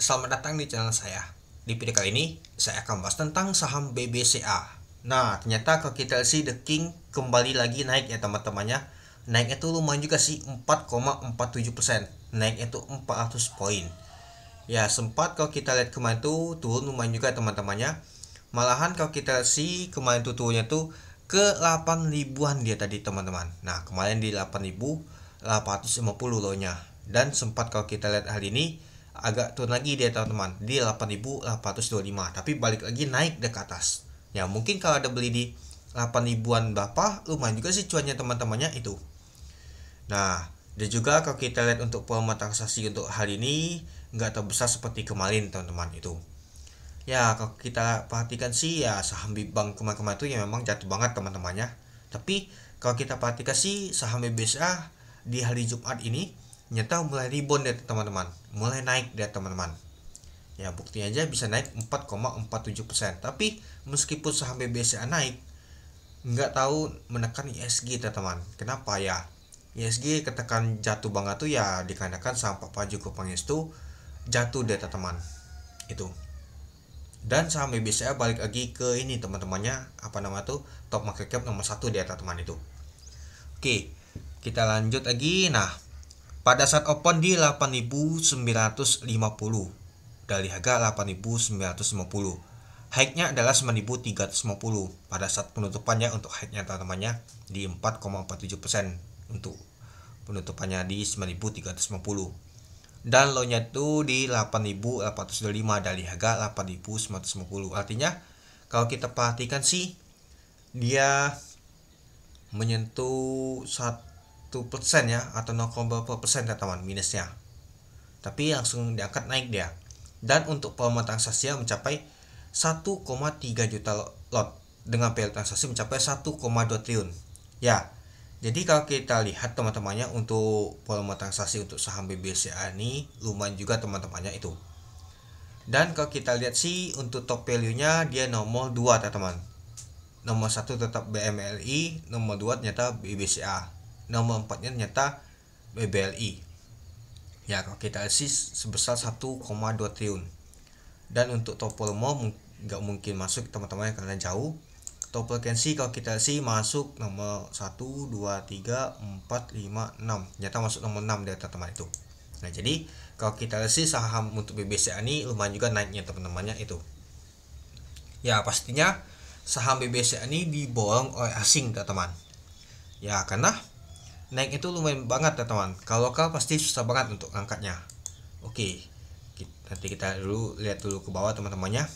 Selamat datang di channel saya. Di video kali ini, saya akan bahas tentang saham BBCA. Nah, ternyata kalau kita lihat sih The King kembali lagi naik ya teman-temannya. Naiknya tuh lumayan juga sih, 4,47%. Naiknya tuh 400 poin. Ya, sempat kalau kita lihat kemarin tuh turun lumayan juga teman-temannya. Malahan kalau kita lihat sih kemarin tuh turunnya tuh ke 8 ribuan dia tadi teman-teman. Nah, kemarin di 8.850 loh nya. Dan sempat kalau kita lihat hari ini agak turun lagi dia teman-teman di 8.825, tapi balik lagi naik ke atas ya. Mungkin kalau ada beli di 8 ribuan berapa lumayan juga sih cuannya teman-temannya itu. Nah, dan juga kalau kita lihat untuk volume transaksi untuk hari ini nggak terbesar seperti kemarin teman-teman itu ya. Kalau kita perhatikan sih ya saham Bank kemarin-kemarin itu ya memang jatuh banget teman-temannya. Tapi kalau kita perhatikan sih saham BBCA di hari Jumat ini nyata mulai rebound deh teman-teman, mulai naik deh teman-teman ya. Buktinya aja bisa naik 4,47%. Tapi meskipun saham BBCA naik, nggak tahu menekan ISG teman-teman. Kenapa ya? ISG ketekan jatuh banget tuh ya dikarenakan saham Pak Joko Pangestu jatuh deh teman-teman itu. Dan saham BBCA balik lagi ke ini teman-temannya, apa nama tuh, top market cap nomor 1 di teman-teman itu. Oke, kita lanjut lagi. Nah, pada saat open di 8.950 dari harga 8.950, high-nya adalah 9.350. Pada saat penutupannya untuk high-nya teman-temannya di 4,47%, untuk penutupannya di 9.350, dan low-nya itu di 8.825 dari harga 8.950. Artinya kalau kita perhatikan sih dia menyentuh 1% ya, atau 0,4% ya teman minusnya, tapi langsung diangkat naik dia. Dan untuk volume transaksi mencapai 1,3 juta lot dengan value transaksi mencapai 1,2 triliun ya. Jadi kalau kita lihat teman-temannya untuk volume transaksi untuk saham BBCA ini lumayan juga teman-temannya itu. Dan kalau kita lihat sih untuk top value-nya dia nomor 2 teman-teman. Nomor 1 tetap BMLI, nomor 2 ternyata BBCA, nomor 4 nya ternyata BBLI ya. Kalau kita lihat sih sebesar 1,2 triliun. Dan untuk top volume nggak mungkin masuk teman-teman karena jauh. Top frequency kalau kita sih masuk nomor 1, 2, 3, 4, 5, 6, ternyata masuk nomor 6 dari teman-teman itu. Nah, jadi kalau kita lihat sih saham untuk BBCA ini lumayan juga naiknya teman-temannya itu ya. Pastinya saham BBCA ini diborong oleh asing teman-teman ya, karena naik itu lumayan banget teman-teman. Kalau lokal pasti susah banget untuk angkatnya. Oke, nanti kita lihat dulu ke bawah teman-temannya.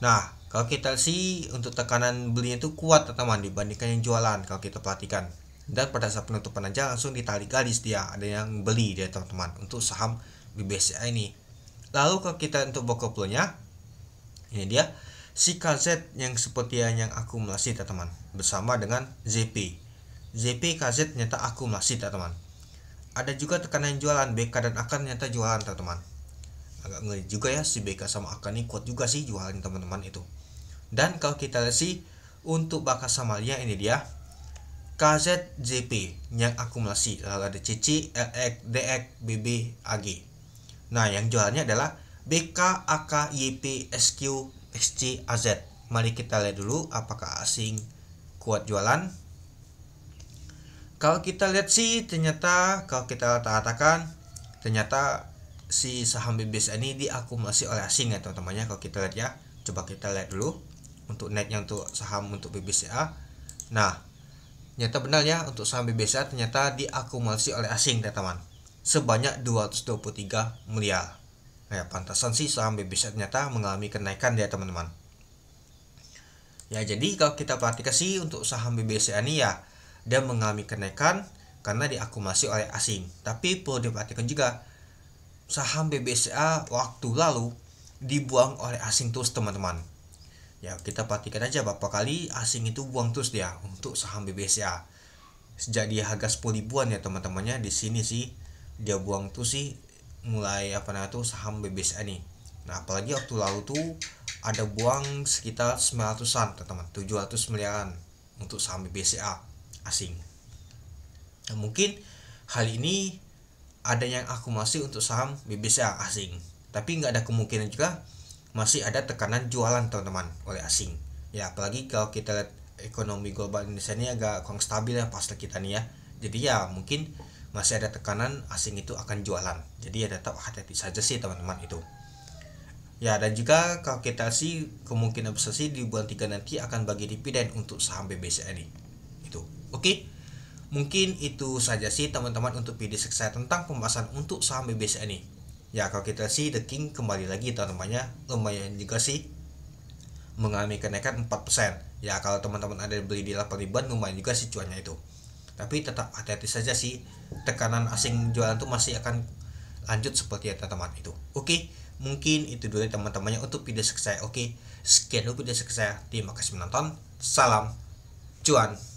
Nah, kalau kita sih untuk tekanan belinya itu kuat teman-teman dibandingkan yang jualan kalau kita perhatikan. Dan pada saat penutupan aja langsung ditarik garis dia, ada yang beli dia teman-teman untuk saham BBCA ini. Lalu kalau kita untuk portofolionya, ini dia si KZ yang seperti yang akumulasi teman-teman bersama dengan ZP KZ ternyata akumulasi teman-teman. Ada juga tekanan jualan BK dan AK ternyata jualan teman-teman. Agak ngeri juga ya, si BK sama AK ini kuat juga sih jualan teman-teman itu. Dan kalau kita lihat sih untuk Baka Samalia ini dia KZJP yang akumulasi, lalu ada CC, LX, DX, BB, AG. Nah, yang jualannya adalah BK, AK, YP, SQ, XC, AZ. Mari kita lihat dulu apakah asing kuat jualan. Kalau kita lihat sih ternyata kalau kita katakan ternyata si saham BBCA ini diakumulasi oleh asing ya teman-temannya. Kalau kita lihat ya, coba kita lihat dulu untuk netnya untuk saham untuk BBCA. Nah, ternyata benar ya, untuk saham BBCA ternyata diakumulasi oleh asing teman-teman sebanyak 223 miliar. Nah, pantasan sih saham BBCA ternyata mengalami kenaikan ya teman-teman ya. Jadi kalau kita perhatikan sih untuk saham BBCA ini ya dia mengalami kenaikan karena diakumulasi oleh asing. Tapi perlu diperhatikan juga saham BBCA waktu lalu dibuang oleh asing terus teman-teman ya. Kita perhatikan aja berapa kali asing itu buang terus dia untuk saham BBCA sejak dia harga 10 ribuan ya teman-temannya. Di sini sih dia buang tuh sih mulai apa namanya tuh saham BBCA ini. Nah, apalagi waktu lalu tuh ada buang sekitar 900-an teman-teman, 700 miliaran untuk saham BBCA asing. Nah, mungkin hal ini ada yang akumulasi untuk saham BBCA asing. Tapi nggak ada kemungkinan juga masih ada tekanan jualan teman-teman oleh asing. Ya apalagi kalau kita lihat ekonomi global Indonesia ini agak kurang stabil ya pas kita nih ya. Jadi ya mungkin masih ada tekanan asing itu akan jualan. Jadi ya tetap hati-hati saja sih teman-teman itu. Ya dan juga kalau kita sih kemungkinan besar sih di bulan 3 nanti akan bagi dividen untuk saham BBCA ini. Itu. Oke. Mungkin itu saja sih teman-teman untuk video saya tentang pembahasan untuk saham BBCA ini. Ya kalau kita sih The King kembali lagi teman-temannya lumayan juga sih mengalami kenaikan 4%. Ya kalau teman-teman ada beli di 8 ribuan lumayan juga sih cuannya itu. Tapi tetap hati-hati saja sih, tekanan asing jualan tuh masih akan lanjut seperti teman-teman itu. Oke, mungkin itu dulu teman-temannya untuk video saya. Oke, sekian dulu video saya. Terima kasih menonton. Salam cuan.